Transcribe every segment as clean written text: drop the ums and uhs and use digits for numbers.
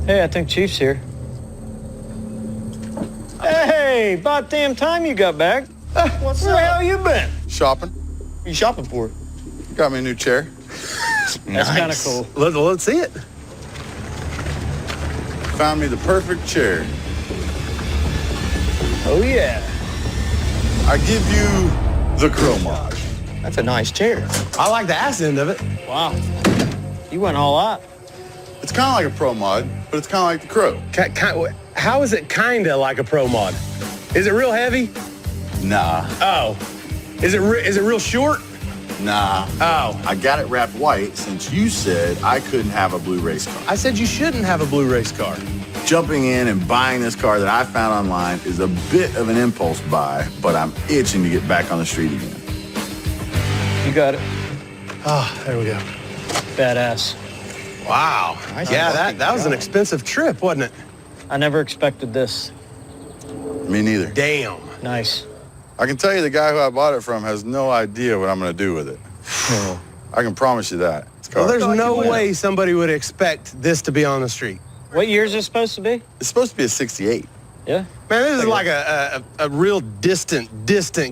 Hey, I think Chief's here. Hey, about damn time you got back. Where the hell you been? Shopping. What you shopping for? Got me a new chair. That's kind of cool. Let's see it. Found me the perfect chair. Oh, yeah. I give you the Cromage. That's a nice chair. I like the ass end of it. Wow. You went all out. It's kind of like a Pro Mod, but it's kind of like the Crow. How is it kinda like a Pro Mod? Is it real heavy? Nah, Oh. Is it real short? nah. Oh. I got it wrapped white since you said I couldn't have a blue race car. I said you shouldn't have a blue race car. Jumping in and buying this car that I found online is a bit of an impulse buy, but I'm itching to get back on the street again. You got it. Oh, there we go. Badass. Wow. Nice. Yeah, that was an expensive trip, wasn't it? I never expected this. Me neither. Damn. Nice. I can tell you the guy who I bought it from has no idea what I'm going to do with it. I can promise you that. Well, there's no way somebody would expect this to be on the street. What year is this supposed to be? It's supposed to be a 68. Yeah? Man, this is like a real distant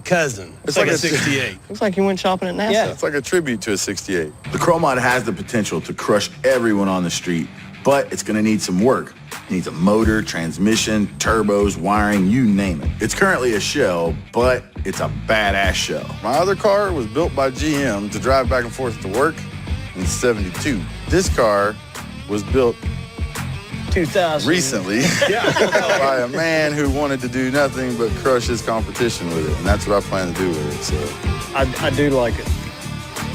cousin. It's like a 68. Looks like you went shopping at NASA. Yeah. It's like a tribute to a 68. The Cromod has the potential to crush everyone on the street, but it's going to need some work. It needs a motor, transmission, turbos, wiring, you name it. It's currently a shell, but it's a badass shell. My other car was built by GM to drive back and forth to work in '72. This car was built 2000. recently by a man who wanted to do nothing but crush his competition with it, and that's what I plan to do with it, so. I do like it.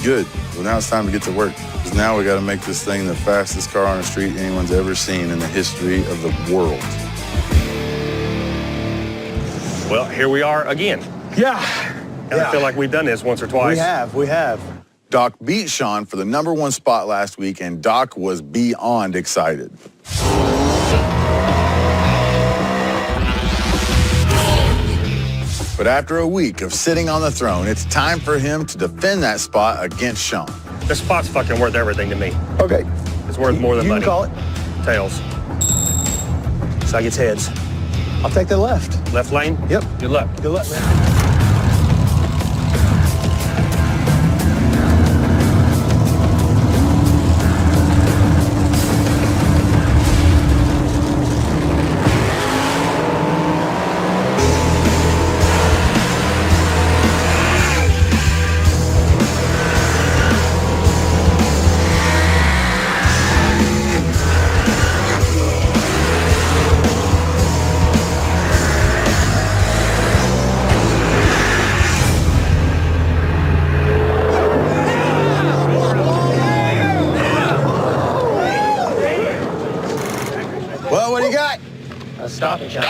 Good. Well, now it's time to get to work. Because now we got to make this thing the fastest car on the street anyone's ever seen in the history of the world. Well, here we are again. Yeah. And I feel like we've done this once or twice. We have. Doc beat Sean for the #1 spot last week, and Doc was beyond excited. But after a week of sitting on the throne, it's time for him to defend that spot against Sean. This spot's fucking worth everything to me. Okay. It's worth more than You money. can call it. Tails. So I gets heads. I'll take the left. Left lane? Yep. Good luck. Good luck, man. Well, what do you got? A stop and shop.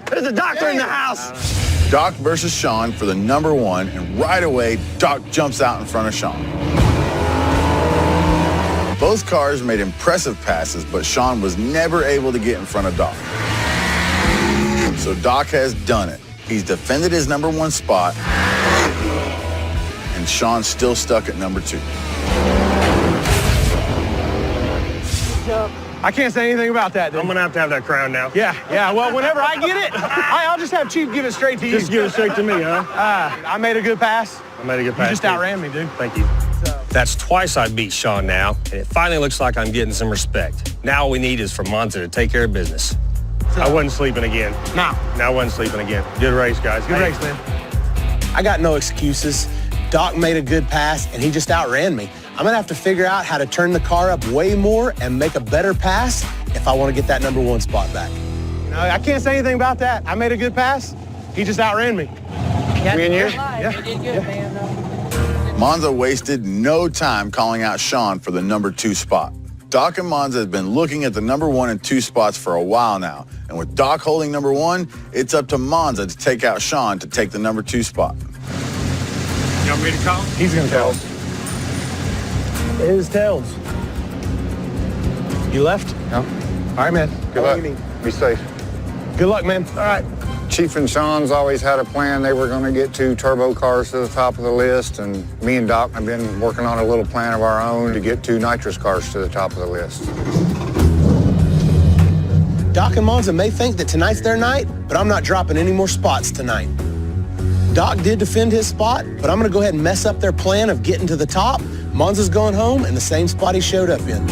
There's a doctor in the house. Doc versus Sean for the #1, and right away, Doc jumps out in front of Sean. Both cars made impressive passes, but Sean was never able to get in front of Doc. So Doc has done it. He's defended his #1 spot, and Sean's still stuck at #2. I can't say anything about that, dude. I'm gonna have that crown now. Yeah. Well, whenever I get it, I'll just have Chief give it straight to you. Just give it straight to me, huh? I made a good pass. I made a good You pass. just too. outran me, dude. Thank you. That's twice I beat Sean now, and it finally looks like I'm getting some respect. Now all we need is for Monza to take care of business. I wasn't sleeping again. No. I wasn't sleeping again. Good race, guys. Good race, man. I got no excuses. Doc made a good pass, and he just outran me. I'm gonna have to figure out how to turn the car up way more and make a better pass if I want to get that #1 spot back. No, I can't say anything about that. I made a good pass. He just outran me. Me and you? Yeah. You did good, man. Monza wasted no time calling out Sean for the #2 spot. Doc and Monza have been looking at the #1 and 2 spots for a while now, and with Doc holding #1, it's up to Monza to take out Sean to take the #2 spot. You want me to call? He's gonna call. It is tails. You left? No. All right, man. Good luck. Be safe. Good luck, man. All right. Chief and Sean's always had a plan. They were going to get 2 turbo cars to the top of the list, and me and Doc have been working on a little plan of our own to get 2 nitrous cars to the top of the list. Doc and Monza may think that tonight's their night, but I'm not dropping any more spots tonight. Doc did defend his spot, but I'm going to go ahead and mess up their plan of getting to the top. Monza's going home in the same spot he showed up in.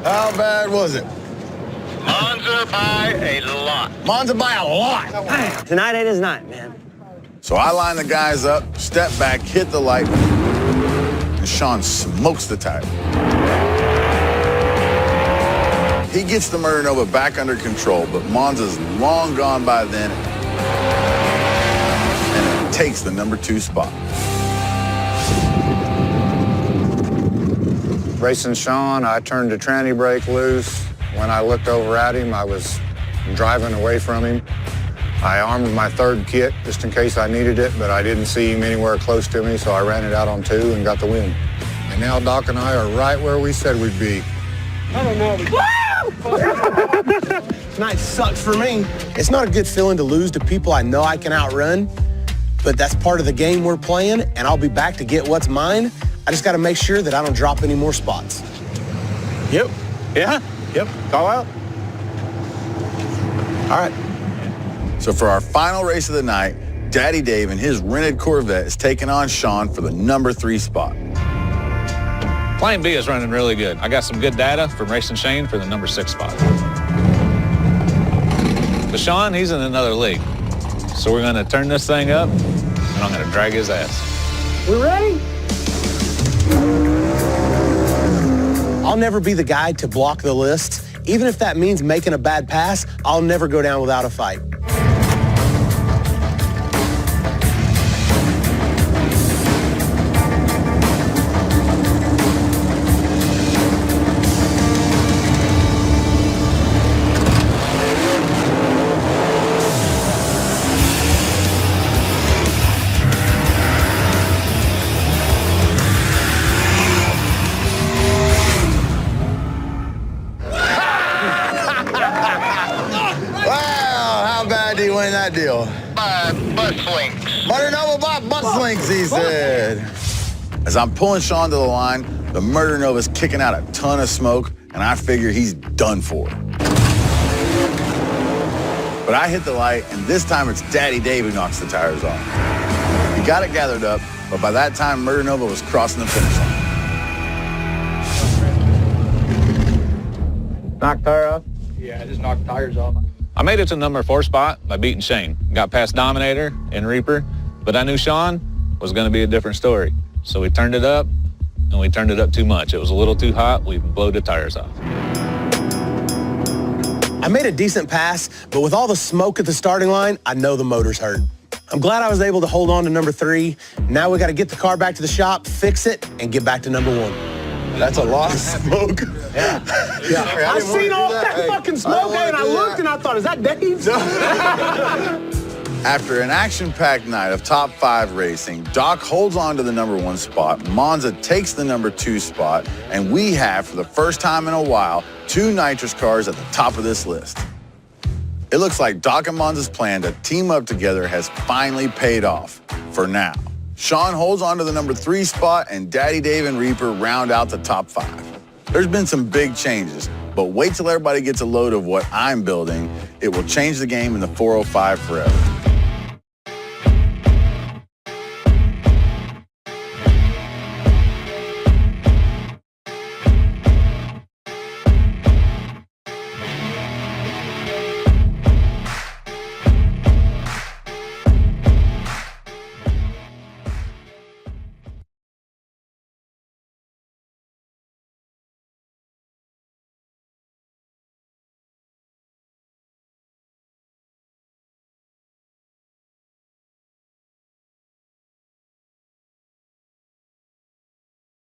How bad was it? Monza by a lot. Monza by a lot. Tonight ain't his night, man. So I line the guys up, step back, hit the light, and Sean smokes the tire. He gets the Murder Nova back under control, but Monza's long gone by then, and it takes the number 2 spot. Racing Sean, I turned the tranny brake loose. When I looked over at him, I was driving away from him. I armed my 3rd kit just in case I needed it, but I didn't see him anywhere close to me, so I ran it out on 2 and got the win. And now Doc and I are right where we said we'd be. I don't know. Tonight sucks for me. It's not a good feeling to lose to people I know I can outrun, but that's part of the game we're playing, and I'll be back to get what's mine. I just got to make sure that I don't drop any more spots. Yep. Yeah. Yep. Call out. All right. So for our final race of the night, Daddy Dave and his rented Corvette is taking on Sean for the number 3 spot. Plan B is running really good. I got some good data from Racing Shane for the number 6 spot. But Sean, he's in another league. So we're going to turn this thing up, and I'm going to drag his ass. We ready? I'll never be the guy to block the list. Even if that means making a bad pass, I'll never go down without a fight. Win that deal. Butt swings. Murder Nova by butt slinks, he said. As I'm pulling Sean to the line, the Murder Nova's kicking out a ton of smoke, and I figure he's done for. But I hit the light, and this time it's Daddy Dave who knocks the tires off. He got it gathered up, but by that time, Murder Nova was crossing the finish line. Knock tire off? Yeah, I just knocked tires off. I made it to number 4 spot by beating Shane. Got past Dominator and Reaper, but I knew Sean was going to be a different story. So we turned it up, and we turned it up too much. It was a little too hot. We blew the tires off. I made a decent pass, but with all the smoke at the starting line, I know the motor's hurt. I'm glad I was able to hold on to number 3. Now we got to get the car back to the shop, fix it, and get back to number 1. That's a lot of smoke. Yeah. I seen all that fucking smoke, and I looked and I thought, is that Dave's? After an action-packed night of top 5 racing, Doc holds on to the number 1 spot, Monza takes the number 2 spot, and we have, for the first time in a while, 2 nitrous cars at the top of this list. It looks like Doc and Monza's plan to team up together has finally paid off, for now. Sean holds on to the number 3 spot, and Daddy Dave and Reaper round out the top 5. There's been some big changes, but wait till everybody gets a load of what I'm building. It will change the game in the 405 forever.